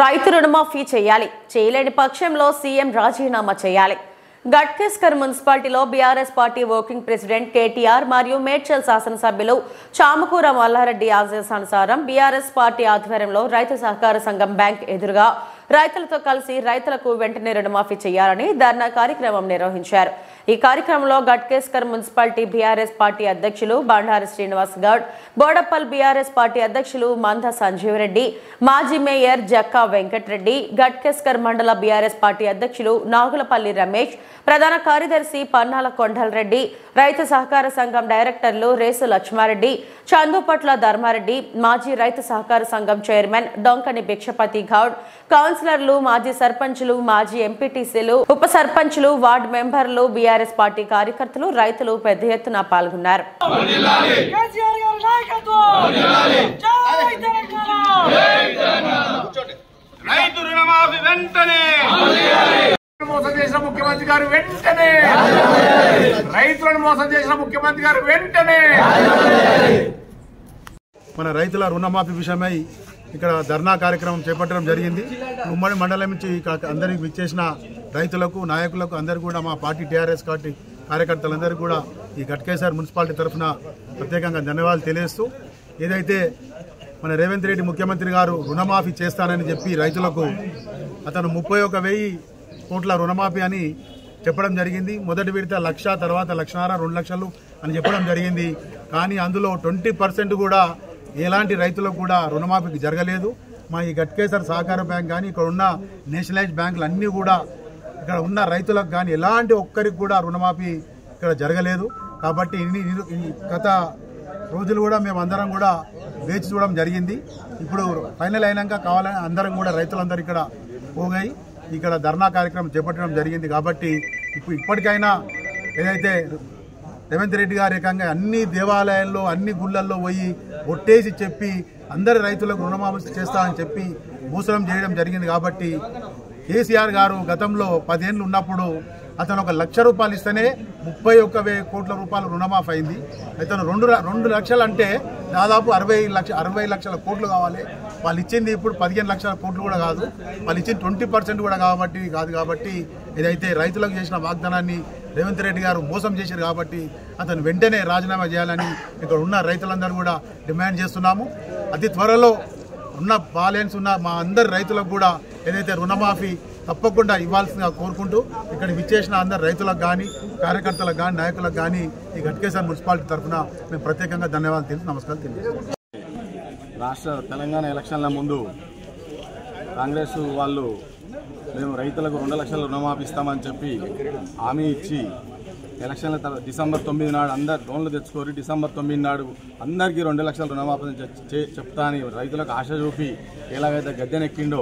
రైతు రుణమాఫీ చేయాలి, చేయలేని పక్షంలో సీఎం రాజీనామా చేయాలి. గట్కేసర్ మున్సిపాలిటీలో BRS party working president KTR మరియు మేడ్చల్ శాసనసభ్యులు చామకూర మల్లారెడ్డి ఆదేశానుసారం బీఆర్ఎస్ పార్టీ ఆధ్వర్యంలో రైతు సహకార సంఘం బ్యాంక్ ఎదురుగా రైతులతో కలిసి రైతులకు వెంటనే రుణమాఫీ చేయాలని ధర్నా కార్యక్రమం నిర్వహించారు. ఈ కార్యక్రమంలో గట్కేసర్ మున్సిపాలిటీ బీఆర్ఎస్ పార్టీ అధ్యక్షులు బండారి శ్రీనివాస్ గౌడ్, బోడప్పల్ బీఆర్ఎస్ పార్టీ అధ్యక్షులు మంద సంజీవ్ రెడ్డి, మాజీ మేయర్ జక్కా వెంకటరెడ్డి, గట్కేసర్ మండల బీఆర్ఎస్ పార్టీ అధ్యక్షులు నాగులపల్లి రమేష్, ప్రధాన కార్యదర్శి పన్నాల కొండల్ రెడ్డి, రైతు సహకార సంఘం డైరెక్టర్లు రేసు లక్ష్మారెడ్డి, చందుపట్ల ధర్మారెడ్డి, మాజీ రైతు సహకార సంఘం చైర్మన్ డొంకని భిక్షపతి గౌడ్, కౌన్సిలర్లు, మాజీ సర్పంచులు, మాజీ ఎంపీటీసీలు, ఉప సర్పంచులు, వార్డు మెంబర్లు, బీఆర్ఎస్ పార్టీ కార్యకర్తలు, రైతులు పెద్ద ఎత్తున పాల్గొన్నారు. మోసం చేసిన ముఖ్యమంత్రి గారు వెంటనే, రైతులను మోసం చేసిన ముఖ్యమంత్రి గారు వెంటనే. మన రైతుల రుణమాఫీ విషయమై ఇక్కడ ధర్నా కార్యక్రమం చేపట్టడం జరిగింది. ఉమ్మడి మండలం నుంచి అందరికి విచ్చేసిన రైతులకు, నాయకులకు అందరికీ కూడా మా పార్టీ టీఆర్ఎస్ పార్టీ కార్యకర్తలందరికీ కూడా ఈ గట్కేసర్ మున్సిపాలిటీ తరఫున ప్రత్యేకంగా ధన్యవాదాలు తెలియజేస్తూ, ఏదైతే మన రేవంత్ రెడ్డి ముఖ్యమంత్రి గారు రుణమాఫీ చేస్తానని చెప్పి రైతులకు అతను 31,000 కోట్ల రుణమాఫీ అని చెప్పడం జరిగింది. మొదటి విడత 1,00,000, తర్వాత 1,50,000, 2 లక్షలు అని చెప్పడం జరిగింది. కానీ అందులో 20% కూడా ఎలాంటి రైతులకు కూడా రుణమాఫీకి జరగలేదు. మా ఈ గట్కేసర్ సహకార బ్యాంక్ కానీ, ఇక్కడ ఉన్న నేషనలైజ్ బ్యాంకులు అన్నీ కూడా ఇక్కడ ఉన్న రైతులకు కానీ ఎలాంటి ఒక్కరికి కూడా రుణమాఫీ ఇక్కడ జరగలేదు. కాబట్టి గత రోజులు కూడా మేము అందరం కూడా వేచి చూడడం జరిగింది. ఇప్పుడు ఫైనల్ అయినాక కావాలని అందరం కూడా రైతులందరూ ఇక్కడ పోగాయి ఇక్కడ ధర్నా కార్యక్రమం చేపట్టడం జరిగింది. కాబట్టి ఇప్పటికైనా ఏదైతే రేవంత్ రెడ్డి గారి రకంగా అన్ని దేవాలయాల్లో, అన్ని గుళ్ళల్లో పోయి ఒట్టేసి చెప్పి అందరి రైతులకు రుణమాఫీ చేస్తామని చెప్పి మోసం చేయడం జరిగింది. కాబట్టి కేసీఆర్ గారు గతంలో 10 ఏళ్ళు ఉన్నప్పుడు అతను 1,00,000 రూపాయలు ఇస్తేనే 31,000 కోట్ల రూపాయలు రుణమాఫీ అయింది. అతను 2 లక్షలు అంటే దాదాపు 60 లక్షల కోట్లు కావాలి. వాళ్ళు ఇచ్చింది ఇప్పుడు 15 లక్షల కోట్లు కూడా కాదు, వాళ్ళు ఇచ్చింది 20% కూడా కాదు. కాబట్టి ఏదైతే రైతులకు చేసిన వాగ్దానాన్ని రేవంత్ రెడ్డి గారు మోసం చేశారు. కాబట్టి అతను వెంటనే రాజీనామా చేయాలని ఇక్కడ ఉన్న రైతులందరూ కూడా డిమాండ్ చేస్తున్నాము. అతి త్వరలో ఉన్న బ్యాలెన్స్ ఉన్న మా అందరి రైతులకు కూడా ఏదైతే రుణమాఫీ తప్పకుండా ఇవ్వాల్సిందిగా కోరుకుంటూ ఇక్కడ విచ్చేసిన అందరు రైతులకు కానీ, కార్యకర్తలకు కానీ, నాయకులకు కానీ ఈ గట్కేసర్ మున్సిపాలిటీ తరఫున మేము ప్రత్యేకంగా ధన్యవాదాలు తెలిసి నమస్కారం తెలియజేస్తాం. రాష్ట్ర తెలంగాణ ఎలక్షన్ల ముందు కాంగ్రెస్ వాళ్ళు మేము రైతులకు 2 లక్షల రుణమాఫీ ఇస్తామని చెప్పి హామీ ఇచ్చి ఎలక్షన్ల తర్వాత December 9 నాడు అందరు లోన్లు తెచ్చుకోరి, December 9 నాడు అందరికీ 2 లక్షల రుణమాఫీ చెప్తా అని రైతులకు ఆశ చూపి ఎలాగైతే గద్దెనెక్కిండో,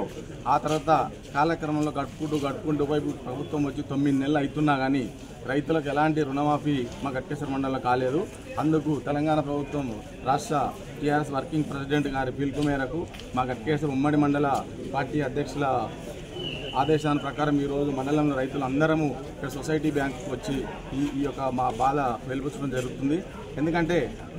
ఆ తర్వాత కాలక్రమంలో గడుపుకుంటూ పోయి ప్రభుత్వం వచ్చి 9 నెలలు అవుతున్నా కానీ రైతులకు ఎలాంటి రుణమాఫీ మా గట్కేసర్ మండలంలో కాలేదు. అందుకు తెలంగాణ ప్రభుత్వం రాష్ట్ర టీఆర్ఎస్ వర్కింగ్ ప్రెసిడెంట్ గారి పిలుపు మేరకు మా గట్కేసర్ ఉమ్మడి మండల పార్టీ అధ్యక్షుల ఆదేశాల ప్రకారం ఈరోజు మండలంలో రైతులు అందరము ఇక్కడ సొసైటీ బ్యాంకుకు వచ్చి ఈ యొక్క మా బాధ వెలిపించడం జరుగుతుంది. ఎందుకంటే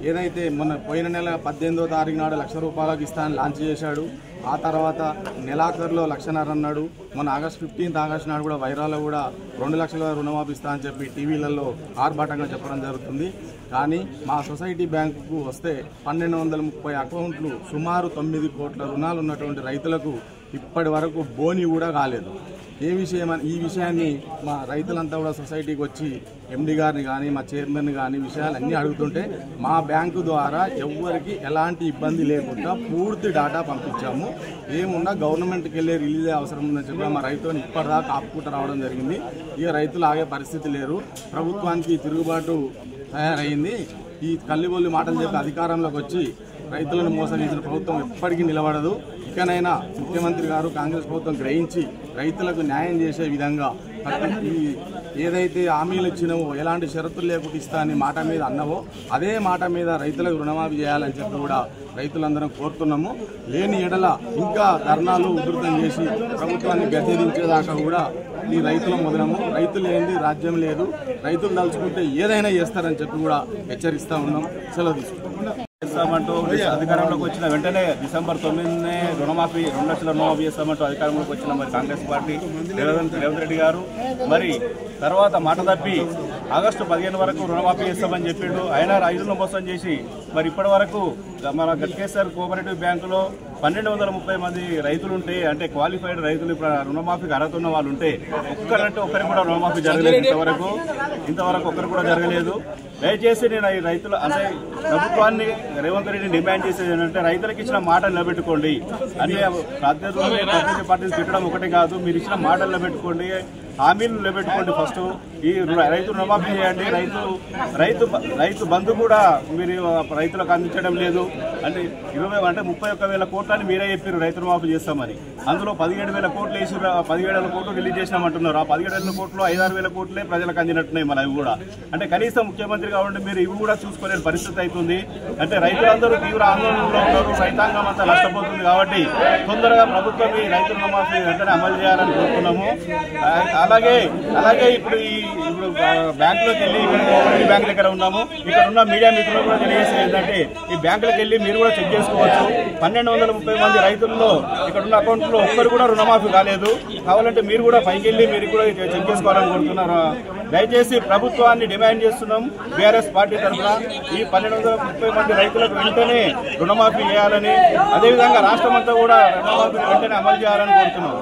ఏదైతే మొన్న పోయిన నెల 18వ తారీఖు నాడు 1,00,000 రూపాయలకు ఇస్తానని లాంచ్ చేశాడు. ఆ తర్వాత నెలాఖరులో 1,50,000 అన్నాడు. మొన్న August 15 నాడు కూడా వైరాలో కూడా 2 లక్షల రుణమాఫీ ఇస్తా అని చెప్పి టీవీలలో ఆర్భాటంగా చెప్పడం జరుగుతుంది. కానీ మా సొసైటీ బ్యాంకుకు వస్తే 1,230 అకౌంట్లు, సుమారు 9 కోట్ల రుణాలు ఉన్నటువంటి రైతులకు ఇప్పటి వరకు బోని కూడా కాలేదు. ఈ విషయాన్ని మా రైతులంతా కూడా సొసైటీకి వచ్చి ఎండి గారిని కానీ, మా చైర్మన్ కానీ విషయాలన్నీ అడుగుతుంటే మా బ్యాంకు ద్వారా ఎవరికి ఎలాంటి ఇబ్బంది లేకుండా పూర్తి డాటా పంపించాము. ఏమున్నా గవర్నమెంట్కి వెళ్ళే రిలీజ్ అవసరం ఉందని చెప్పి మా రైతులను ఇప్పటిదాకా ఆపుకుంటూ రావడం జరిగింది. ఇక రైతులు ఆగే పరిస్థితి లేరు. ప్రభుత్వానికి తిరుగుబాటు తయారైంది. ఈ కల్లిబొల్లి మాటలు చెప్పి అధికారంలోకి వచ్చి రైతులను మోసం చేసిన ప్రభుత్వం ఎప్పటికీ నిలబడదు. ఇకనైనా ముఖ్యమంత్రి గారు, కాంగ్రెస్ ప్రభుత్వం గ్రహించి రైతులకు న్యాయం చేసే విధంగా ఏదైతే హామీలు ఇచ్చినావో ఎలాంటి షరతులు లేకుండా ఇస్తా అని మాట మీద అన్నవో అదే మాట మీద రైతులకు రుణమాఫీ చేయాలని చెప్పి కూడా రైతులందరం కోరుతున్నాము. లేని ఎడల ఇంకా ధర్నాలు ఉధృతం చేసి ప్రభుత్వాన్ని గద్దెదించేదాకా కూడా ఈ రైతుల మొదలము. రైతులు ఏంది రాజ్యం లేదు, రైతులు తలుచుకుంటే ఏదైనా చేస్తారని చెప్పి కూడా హెచ్చరిస్తూ ఉన్నాం. సెలవు తీసుకుంటాం. చేస్తామంటూ అధికారంలోకి వచ్చిన వెంటనే డిసెంబర్ 9నే రుణమాఫీ 2 లక్షల రుణమాఫీ చేస్తామంటూ అధికారంలోకి వచ్చిన మరి కాంగ్రెస్ పార్టీ రేవంత్ రెడ్డి గారు మరి తర్వాత మాట తప్పి ఆగస్టు 15 వరకు రుణమాఫీ చేస్తామని చెప్పిండు. అయినా రైతులను మోసం చేసి మరి ఇప్పటి వరకు మన గట్కేసర్ కోఆపరేటివ్ బ్యాంకులో 1230 మంది రైతులుంటే అంటే క్వాలిఫైడ్ రైతులు ఇప్పుడు రుణమాఫీకి అర్హత ఉన్న వాళ్ళు ఉంటే ఒక్కరికి కూడా రుణమాఫీ జరగలేదు. ఇంతవరకు ఒక్కరు కూడా జరగలేదు. దయచేసి నేను ఈ రైతులు అంటే ప్రభుత్వాన్ని రేవంత్ రెడ్డిని డిమాండ్ చేసేది ఏంటంటే రైతులకు ఇచ్చిన మాటలు నిలబెట్టుకోండి అని ప్రతిపక్ష పార్టీలు తిట్టడం ఒకటే కాదు, మీరు ఇచ్చిన మాటలు నిలబెట్టుకోండి, హామీలు నిలబెట్టుకోండి. ఫస్ట్ ఈ రైతు రుణమాఫీ చేయండి. రైతు బంధు కూడా మీరు రైతులకు అందించడం లేదు. అంటే 31,000 కోట్లని మీరే చెప్పారు రైతు రుణమాఫీ చేస్తామని. అందులో 17,000 కోట్లు వేసి 17,000 కోట్లు రిలీజ్ చేసినామంటున్నారు. ఆ 17,000 కోట్లు 5-6 కోట్లే ప్రజలకు అందినట్టున్నాయి. మన అవి కూడా అంటే కనీసం ముఖ్యమంత్రి కాబట్టి మీరు ఇవి కూడా చూసుకోలేని పరిస్థితి అవుతుంది. అంటే రైతులందరూ తీవ్ర ఆందోళనలో ఉన్నారు, రైతాంగం అంతా నష్టపోతుంది. కాబట్టి తొందరగా ప్రభుత్వం ఈ రైతు రుణమాఫీ వెంటనే అమలు చేయాలని కోరుతున్నాము. అలాగే ఇప్పుడు బ్యాంకులోకి వెళ్ళి ఇక్కడ కోఆపరేటివ్ బ్యాంక్ దగ్గర ఉన్నాము. ఇక్కడ ఉన్న మీడియా మిత్రులు కూడా తెలియజేసేది ఏంటంటే ఈ బ్యాంకులకు వెళ్ళి మీరు కూడా చెక్ చేసుకోవచ్చు. 1230 మంది రైతుల్లో ఇక్కడ ఉన్న అకౌంట్లో ఒక్కరు కూడా రుణమాఫీ కాలేదు. కావాలంటే మీరు కూడా పైకి వెళ్ళి మీరు కూడా చెక్ చేసుకోవాలని కోరుతున్నారు. దయచేసి ప్రభుత్వాన్ని డిమాండ్ చేస్తున్నాం బీఆర్ఎస్ పార్టీ తరఫున ఈ 1230 మంది రైతులకు వెంటనే రుణమాఫీ చేయాలని, అదేవిధంగా రాష్ట్రం అంతా కూడా రుణమాఫీ వెంటనే అమలు చేయాలని కోరుతున్నాం.